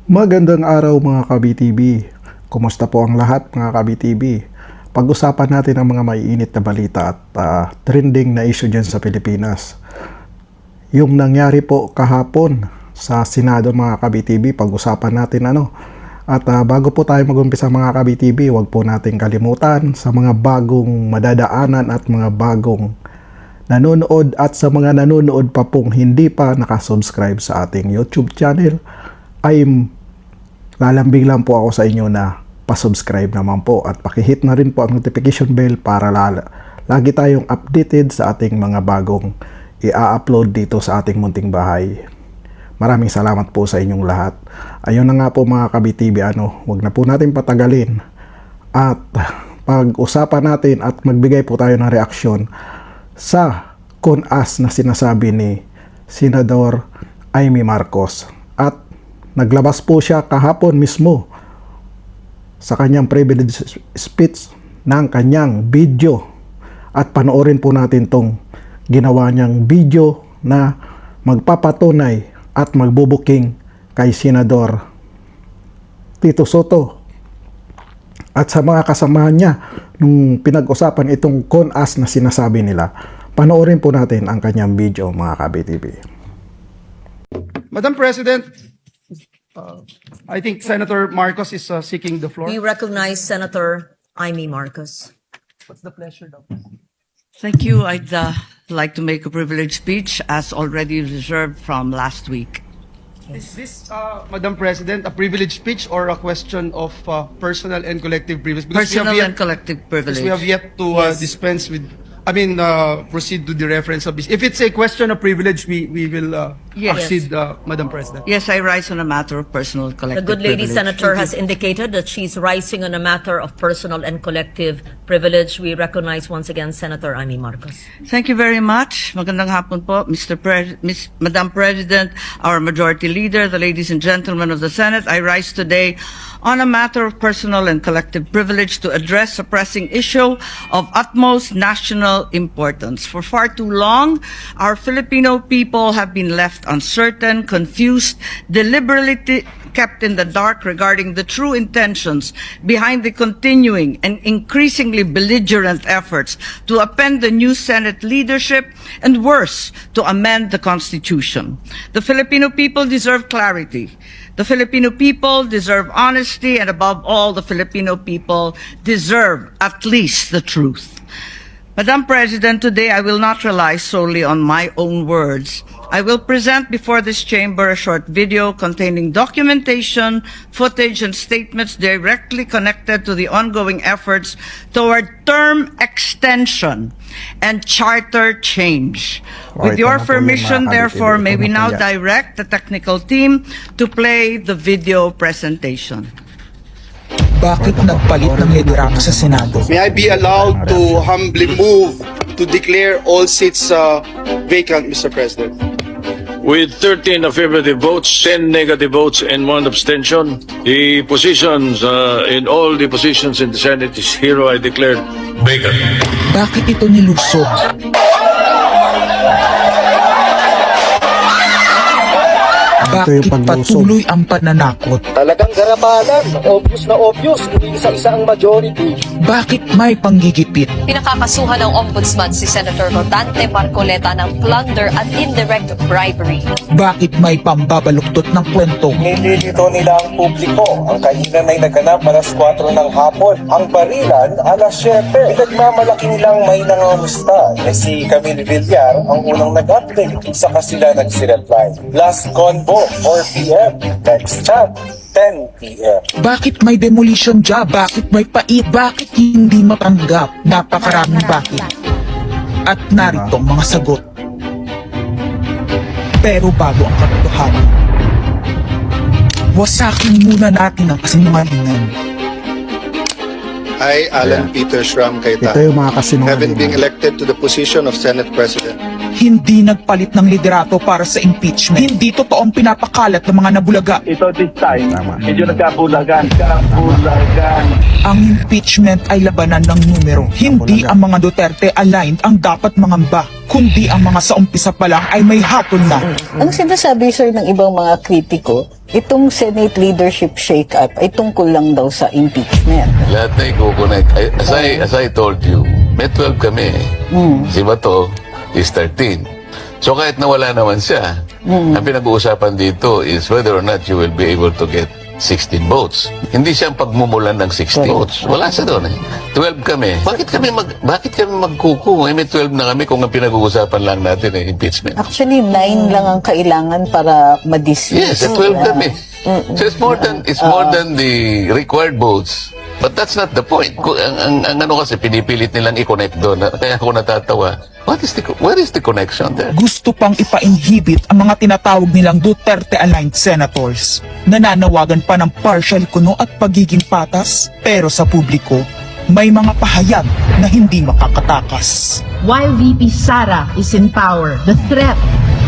Magandang araw mga ka-BTV. Kumusta po ang lahat mga ka-BTV? Pag-usapan natin ang mga maiinit na balita at trending na issue dyan sa Pilipinas. Yung nangyari po kahapon sa Senado mga ka-BTV, pag-usapan natin ano. At bago po tayo mag-umpisa mga ka-BTV, huwag po natin kalimutan sa mga bagong madadaanan at mga bagong nanonood at sa mga nanonood pa pong hindi pa nakasubscribe sa ating YouTube channel, ay lalambing lang po ako sa inyo na pasubscribe naman po at pakihit na rin po ang notification bell para lagi tayong updated sa ating mga bagong i-upload dito sa ating munting bahay. Maraming salamat po sa inyong lahat. Ayun na nga po mga ka-BTV, wag na po natin patagalin at pag-usapan natin at magbigay po tayo ng reaksyon sa kun-as na sinasabi ni Senador Amy Marcos. At naglabas po siya kahapon mismo sa kanyang privilege speech ng kanyang video. At panoorin po natin tong ginawa niyang video na magpapatunay at magbubuking kay Senador Tito Soto at sa mga kasamahan niya nung pinag-usapan itong kun-as na sinasabi nila. Panoorin po natin ang kanyang video mga ka-BTV. Madam President, I think Senator Marcos is seeking the floor. We recognize Senator Amy Marcos. What's the pleasure, Doc? Thank you. I'd like to make a privileged speech as already reserved from last week. Is this, Madam President, a privilege speech or a question of personal and collective privilege? Because Personal and collective privilege. we have yet to dispense with, proceed to the reference of this. If it's a question of privilege, we will Yes. proceed, Madam President. Yes, I rise on a matter of personal and The collective good lady privilege. senator has indicated that she's rising on a matter of personal and collective privilege. We recognize once again Senator Amy Marcos. Thank you very much. Magandang hapon po, Madam President, our Majority Leader, the ladies and gentlemen of the Senate. I rise today on a matter of personal and collective privilege to address a pressing issue of utmost national importance. For far too long, our Filipino people have been left uncertain, confused, deliberately kept in the dark regarding the true intentions behind the continuing and increasingly belligerent efforts to upend the new Senate leadership and worse, to amend the Constitution. The Filipino people deserve clarity. The Filipino people deserve honesty, and above all, the Filipino people deserve at least the truth. Madam President, today I will not rely solely on my own words. I will present before this chamber a short video containing documentation, footage, and statements directly connected to the ongoing efforts toward term extension and charter change. With your permission, therefore, may we now direct the technical team to play the video presentation. Bakit nagpalit ng liderato sa Senado? May I be allowed to humbly move to declare all seats vacant, Mr. President? With 13 affirmative votes, 10 negative votes, and 1 abstention, the positions in all the positions in the Senate is hereby declared vacant. Bakit ito nilusog? Bakit patuloy ang pananakot? Talagang garabalan, obvious na obvious, hindi isa-isa ang majority. Bakit may panggigipit? Pinakakasuhan ng Ombudsman si Senator Rodante Marcoleta ng plunder at indirect bribery. Bakit may pambabaluktot ng kwento? Nililito nila ang publiko. Ang kainan ay naganap alas 4 ng hapon. Ang barilan alas 7. Pinagmamalaki nilang may nangamusta. Si Camille Villar ang unang nag-update. Saka sila nagsi-reply. Last convo, 4 p.m. Next chat, 10 p.m. Bakit may demolition job? Bakit may pait? Bakit hindi matanggap? Napakaraming bakit. At narito ang mga sagot. Pero bago ang katotohanan, wasakin muna natin ang kasinungalingan. I, Alan Peter Shram Ito Cayetano, yung mga having been kasinungalingan. elected to the position of Senate President, Hindi nagpalit ng liderato para sa impeachment. Hindi totoong pinapakalat ng mga nabulaga. Ito this time, Tama. medyo nagkabulagan. Ang impeachment ay labanan ng numero. Hindi ang mga Duterte aligned ang dapat mangamba, kundi ang mga sa umpisa pa lang ay may hatol na. Ang sinasabi, sir, ng ibang mga kritiko, itong Senate leadership shake-up ay tungkol lang daw sa impeachment. Lahat na i-connect. As I told you, may 12 kami. Si Bato is 13. So kahit nawala naman siya, ang pinag-uusapan dito is whether or not you will be able to get 16 votes. Hindi siya ang pagmumulan ng 16 votes. Wala siya doon eh. 12 kami. Bakit kami magkuku? May 12 na kami kung ang pinag-uusapan lang natin eh, impeachment. Actually, 9 lang ang kailangan para ma-dismiss. Yes, 12 kami. So it's more than the required votes. But that's not the point. Ang ano kasi pinipilit nilang i-connect doon. Kaya ako natatawa. Where is the connection there? Gusto pang ipa-inhibit ang mga tinatawag nilang Duterte-aligned senators. Nananawagan pa ng partial kuno at pagiging patas, pero sa publiko, may mga pahayag na hindi makakatakas. While VP Sara is in power, the threat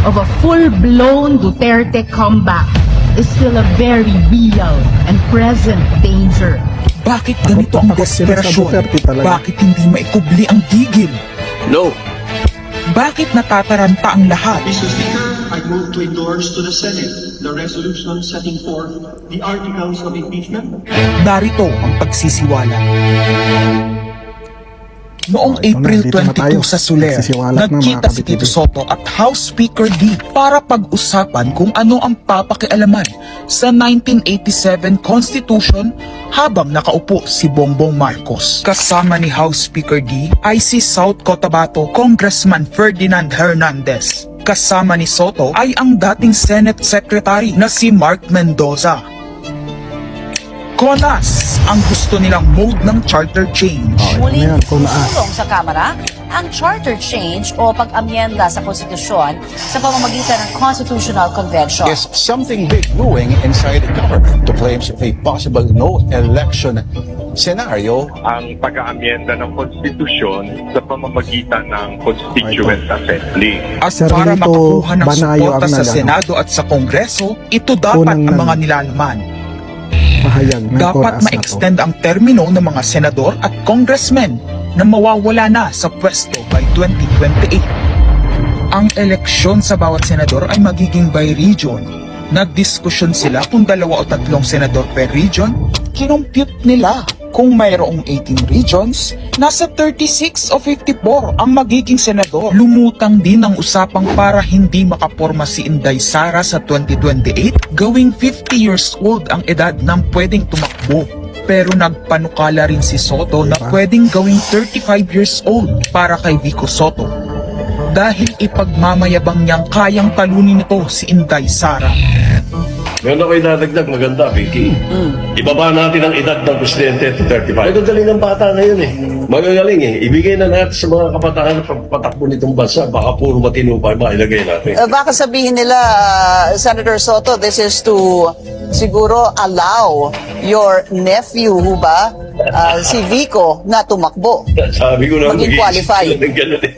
of a full-blown Duterte comeback is still a very real and present danger. Bakit ganito ang desperasyon? Bakit hindi maikubli ang gigil? No. Bakit natataranta ang lahat? Mr. Speaker, I move to endorse to the Senate the resolution setting forth the articles of impeachment. Narito ang pagsisiwala. Noong April dito na 22 tayo. sa Soler, Nagsisiwalat na, nagkita mga si kabitibi. Tito Soto at House Speaker D para pag-usapan kung ano ang papakialaman sa 1987 Constitution habang nakaupo si Bongbong Marcos. Kasama ni House Speaker D ay si South Cotabato Congressman Ferdinand Hernandez. Kasama ni Soto ay ang dating Senate Secretary na si Mark Mendoza. Konas ang gusto nilang mode ng charter change. Muling Ayan, kung sulong sa Kamara ang charter change o pag-amyenda sa konstitusyon sa pamamagitan ng Constitutional Convention. Is something big brewing inside the government to claims of a possible no election scenario. Ang pag-aamyenda ng konstitusyon sa pamamagitan ng Constituent Assembly. At Sir para Lito makakuha ng Banayo suporta ang sa nagano. Senado at sa Kongreso, ito dapat Unang ang mga nilalaman. Pahayag ng Dapat Conas na to. ma-extend ang termino ng mga senador at congressmen na mawawala na sa pwesto by 2028. Ang eleksyon sa bawat senador ay magiging by region. Nagdiskusyon sila kung 2 o 3 senador per region. Kinumpute nila kung mayroong 18 regions, nasa 36 o 54 ang magiging senador. Lumutang din ang usapang para hindi makaporma si Inday Sara sa 2028, gawing 50 years old ang edad ng pwedeng tumakbo. Pero nagpanukala rin si Soto na pwedeng gawing 35 years old para kay Vico Soto. Dahil ipagmamayabang niyang kayang talunin nito si Inday Sara. Meron ako inadagdag, maganda, Vicky. Ibaba natin ang edad ng presidente to 35. Magagaling ang bata ngayon eh. Magagaling eh. Ibigay na natin sa mga kabataan na pagpatakbo nitong bansa. Baka puro matino pa mailagay natin. Baka sabihin nila, Senator Soto, this is to siguro allow your nephew, ba, si Vico, na tumakbo. Sabi ko na Maging qualify. sila ng ganun eh.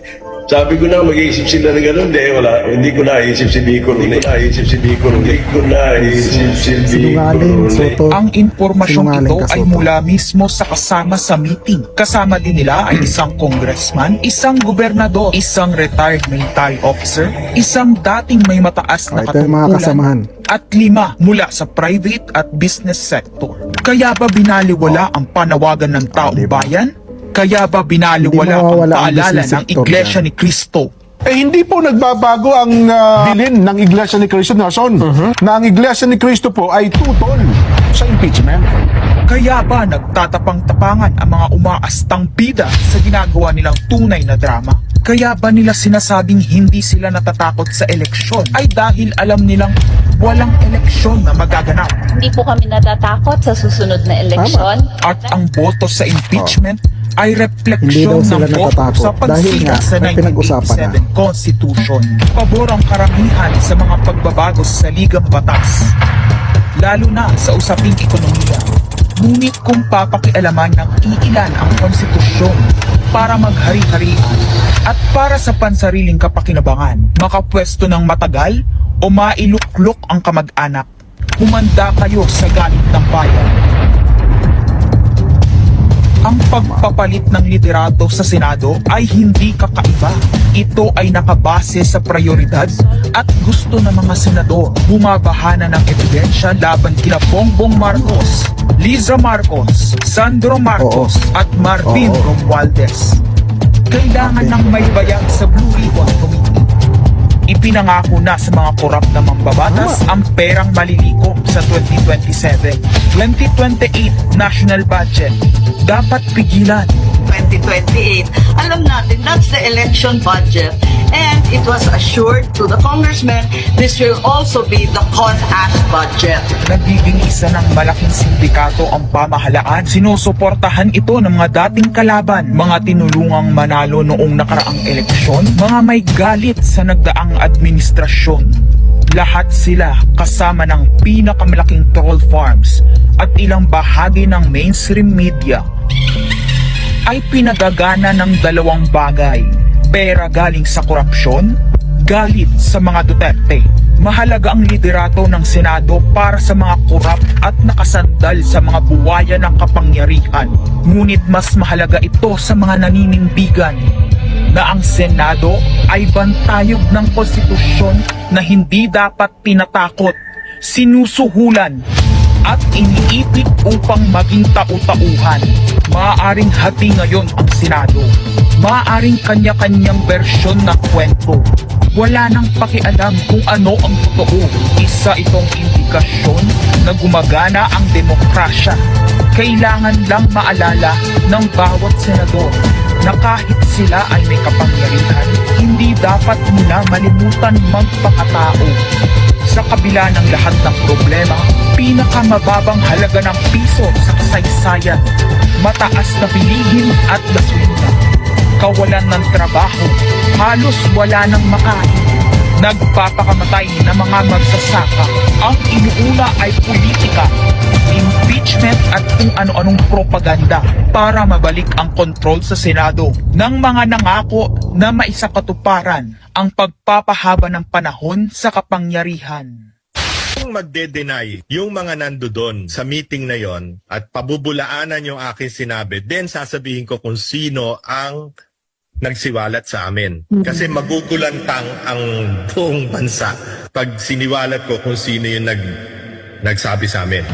Sabi ko na mag-iisip sila ng ganun. Hindi ko naisip si Vico. Hindi ko naisip si Sinungaling, Soto. Ang impormasyong Sinungaling ito ka, ay Soto. mula mismo sa kasama sa meeting. Kasama din nila ay isang congressman, isang gobernador, isang retired military officer, isang dating may mataas na Ito yung mga kasamahan. at 5 mula sa private at business sector. Kaya ba binaliwala ang panawagan ng taong diba? bayan? Kaya ba binaliwala Hindi ang mawawala ang paalala business ng sector Iglesia dyan. ni Cristo? Hindi po nagbabago ang bilin ng Iglesia ni Cristo, Nelson, na ang Iglesia ni Cristo po ay tutol sa impeachment. Kaya ba nagtatapang-tapangan ang mga umaastang bida sa ginagawa nilang tunay na drama? Kaya ba nila sinasabing hindi sila natatakot sa eleksyon ay dahil alam nilang walang eleksyon na magaganap? Hindi po kami natatakot sa susunod na eleksyon. At ang boto sa impeachment ay Hindi refleksyon daw sila ng boto natatakot sa dahil pagsiga nga, sa may pinag-usapan na. 1987 Constitution. Pabor ang karamihan sa mga pagbabago sa saligang batas, lalo na sa usaping ekonomiya. Ngunit kung papakialaman ng iilan ang konstitusyon para maghari-harian, At para sa pansariling kapakinabangan, makapwesto ng matagal o mailuklok ang kamag-anak, humanda kayo sa galit ng bayan. Ang pagpapalit ng liderato sa Senado ay hindi kakaiba. Ito ay nakabase sa prioridad at gusto ng mga senador. Bumabahana ng ebidensya laban kina Bongbong Marcos, Liza Marcos, Sandro Marcos at Martin Romualdez. Kailangan ng may bayag sa Blue Ribbon Committee. Ipinangako na sa mga korap na mambabatas ang perang malilikom sa 2027. 2028 national budget. Dapat pigilan. 2028. Alam natin, that's the election budget. And it was assured to the congressman, this will also be the CONAS budget. Nagiging isa ng malaking sindikato ang pamahalaan. Sinusuportahan ito ng mga dating kalaban, mga tinulungang manalo noong nakaraang eleksyon, mga may galit sa nagdaang administrasyon. Lahat sila kasama ng pinakamalaking troll farms at ilang bahagi ng mainstream media ay pinagagana ng dalawang bagay. Pera galing sa korupsyon, galit sa mga Duterte. Mahalaga ang liderato ng Senado para sa mga korap at nakasandal sa mga buwaya ng kapangyarihan. Ngunit mas mahalaga ito sa mga naninindigan na ang Senado ay bantayog ng konstitusyon na hindi dapat tinatakot, sinusuhulan at iniipit upang maging tau-tauhan. Maaaring hati ngayon ang Senado. Maaaring kanya-kanyang bersyon ng kwento. Wala nang pakialam kung ano ang totoo. Isa itong indikasyon na gumagana ang demokrasya. Kailangan lang maalala ng bawat senador na kahit sila ay may kapangyarihan, hindi dapat nila malimutan magpakatao. Sa kabila ng lahat ng problema, pinakamababang halaga ng piso sa kasaysayan, mataas na bilihin at gasolina, kawalan ng trabaho, halos wala nang makain, nagpapakamatay na mga magsasaka. Ang inuuna ay politika, impeachment at kung ano-anong propaganda para mabalik ang kontrol sa Senado ng mga nangako na maisakatuparan ang pagpapahaba ng panahon sa kapangyarihan. Kung magde-deny yung mga nandoon sa meeting na yon at pabubulaanan yung aking sinabi, then sasabihin ko kung sino ang nagsiwalat sa amin. Kasi magugulantang ang buong bansa pag siniwalat ko kung sino yung nagsabi sa amin.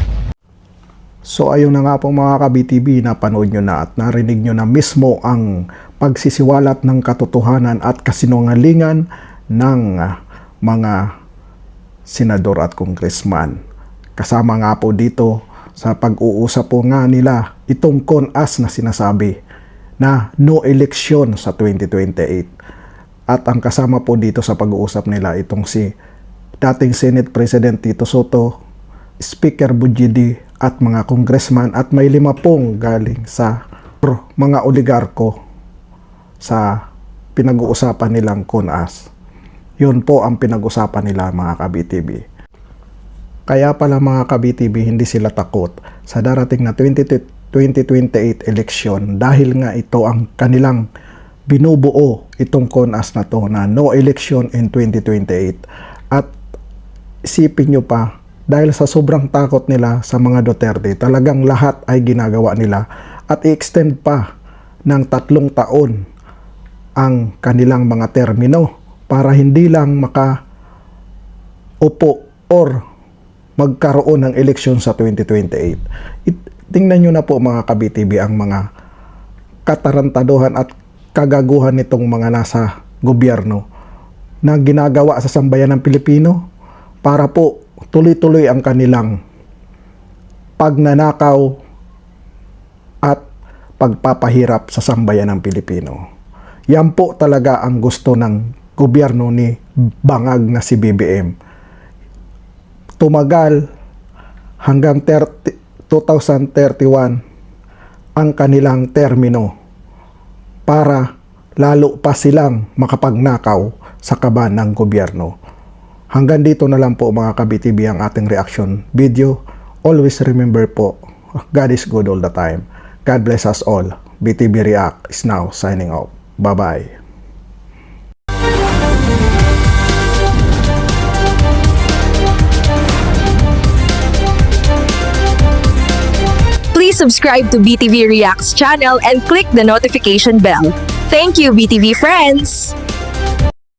So ayun na nga po mga ka-BTB, napanood nyo na at narinig nyo na mismo ang pagsisiwalat ng katotohanan at kasinungalingan ng mga senador at congressman. Kasama nga po dito sa pag-uusap po nga nila itong CONAS na sinasabi na no election sa 2028. At ang kasama po dito sa pag-uusap nila itong si dating Senate President Tito Soto, Speaker Bujidi at mga congressman at may 5 pong galing sa mga oligarko sa pinag-uusapan nilang CONAS. Yun po ang pinag-usapan nila mga ka-BTB. Kaya pala mga ka-BTB hindi sila takot sa darating na 2028 election dahil nga ito ang kanilang binubuo itong CONAS na to na no election in 2028. At isipin nyo pa, dahil sa sobrang takot nila sa mga Duterte, talagang lahat ay ginagawa nila at i-extend pa ng 3 taon ang kanilang mga termino para hindi lang makaupo or magkaroon ng eleksyon sa 2028. Tingnan nyo na po mga ka-BTB ang mga katarantaduhan at kagaguhan nitong mga nasa gobyerno na ginagawa sa sambayan ng Pilipino para po tuloy-tuloy ang kanilang pagnanakaw at pagpapahirap sa sambayan ng Pilipino. Yan po talaga ang gusto ng gobyerno ni bangag na si BBM. Tumagal hanggang 2031 ang kanilang termino para lalo pa silang makapagnakaw sa kaban ng gobyerno. Hanggang dito na lang po mga ka-BTB ang ating reaction video. Always remember po, God is good all the time. God bless us all. BTB React is now signing off. Bye-bye. Please subscribe to BTV Reacts channel and click the notification bell. Thank you, BTV friends!